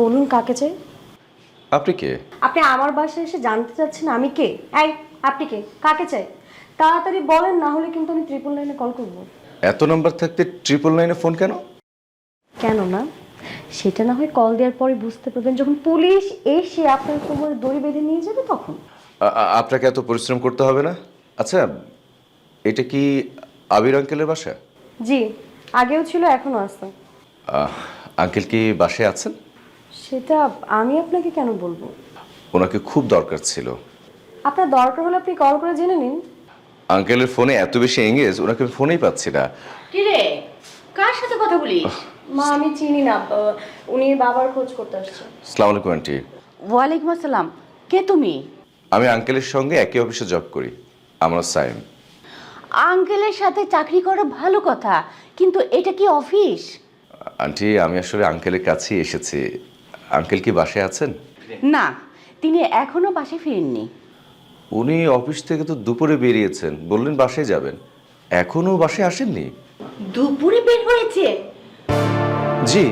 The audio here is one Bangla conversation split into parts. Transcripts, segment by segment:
বলুন কাকে চাই? আপনি কে? আপনি আমার বাসায় এসে জানতে চাচ্ছেন আমি কে? এই আপনি কে? কাকে চাই? তাড়াতাড়ি বলেন, না হলে কিন্তু আমি 999 কল করব। এত নাম্বার থাকতে 999 ফোন কেন? কেন না? সেটা না হয় কল দেওয়ার পরে বুঝতে পারবেন যখন পুলিশ এসে আপনার কোমরে দড়ি বেঁধে নিয়ে যাবে তখন। আপনাকে এত পরিশ্রম করতে হবে না। আচ্ছা, এটা কি আবির আঙ্কেলের বাসা? জি, আগেও ছিল এখনো আছে। আঙ্কেল কি বাসায় আছেন? সেটা আমি আপনাকে কেন বলবো? ওনাকে খুব দরকার ছিল। আপনার দরকার হলে আপনি কল করে জেনে নিন। আঙ্কেলের ফোনে এত বেশি এঙ্গেজ, ওনাকে ফোনেই পাচ্ছি না। কি রে, কার সাথে কথা বলিস? মা আমি চিনি না, উনি বাবার খোঁজ করতে আসছে। আসসালামু আলাইকুম আন্টি। ওয়ালাইকুম আসসালাম। কে তুমি? আমি আঙ্কেলের সঙ্গে একই অফিসে জব করি। আমার সাইম। আঙ্কেলের সাথে চাকরি করা ভালো কথা, কিন্তু এটা কি অফিস? আন্টি, আমি আসলে আঙ্কেলের কাছেই এসেছি। আঙ্কেল কি বাসায় আছেন? না, তিনি এখনো বাসায় ফিরেননি। উনি অফিস থেকে তো দুপুরে বেরিয়েছেন, বললেন বাসায় যাবেন। এখনো বাসায় আসেননি? দুপুরে বের হয়েছে? জি।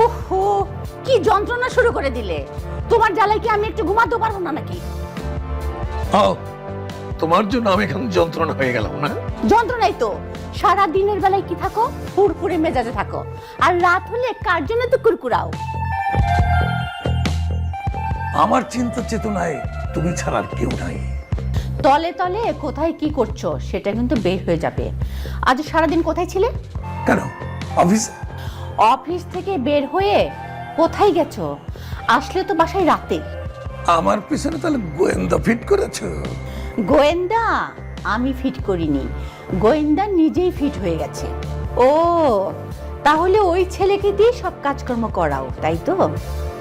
ওহো, কি যন্ত্রণা শুরু করে দিলে! তোমার জ্বালায় কি আমি একটু ঘুমাতে পারবো না নাকি? ও, তোমার জন্য আমি এখন যন্ত্রণা হয়ে গেলাম না? যন্ত্রণাই তো। সারা দিনের বেলায় কি থাকো, ফুরফুরে মেজাজে থাকো, আর রাত হলে কার জন্য তো কুরকুরাও। আমার চিন্তা চেতনায় তুমি ছাড়া আর কেউ নাই। তলে তলে কোথায় কি করছো সেটা কিন্তু বের হয়ে যাবে। আজ সারাদিন কোথায় ছিলে? কেন, অফিসে? অফিস থেকে বের হয়ে কোথায় গেছো? আসলে তো বাসায় রাতে। আমার পিছনে তাহলে গোয়েন্দা ফিট করেছো? গোয়েন্দা আমি ফিট করিনি, গোয়েন্দা নিজেই ফিট হয়ে গেছে। ও, তাহলে ওই ছেলেকে দিয়ে সব কাজকর্ম করাও, তাই তো?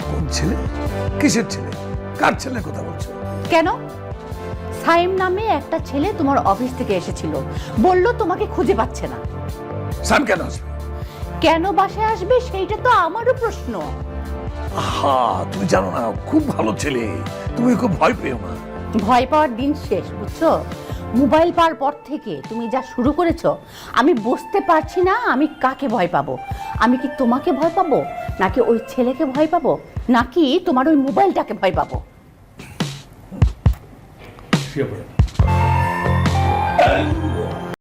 কোন ছেলে? কিসের ছেলে? কার ছেলে কথা বলছো? কেন? সাইম নামে একটা ছেলে তোমার অফিস থেকে এসেছিল, বলল তোমাকে খুঁজে পাচ্ছে না। সাম কেন আসবে? কেন বাসায় আসবে সেইটা তো আমারও প্রশ্ন। হা, তুমি জানো না, খুব ভালো ছেলে, তুমি খুব ভয় পেও না। ভয় পাওয়ার দিন শেষ, বুঝছো? মোবাইল পাওয়ার পর থেকে তুমি যা শুরু করেছো, আমি বুঝতে পারছি না আমি কাকে ভয় পাবো। আমি কি তোমাকে ভয় পাবো, নাকি ওই ছেলেকে ভয় পাবো, নাকি তোমার ওই মোবাইলটাকে ভয় পাবো?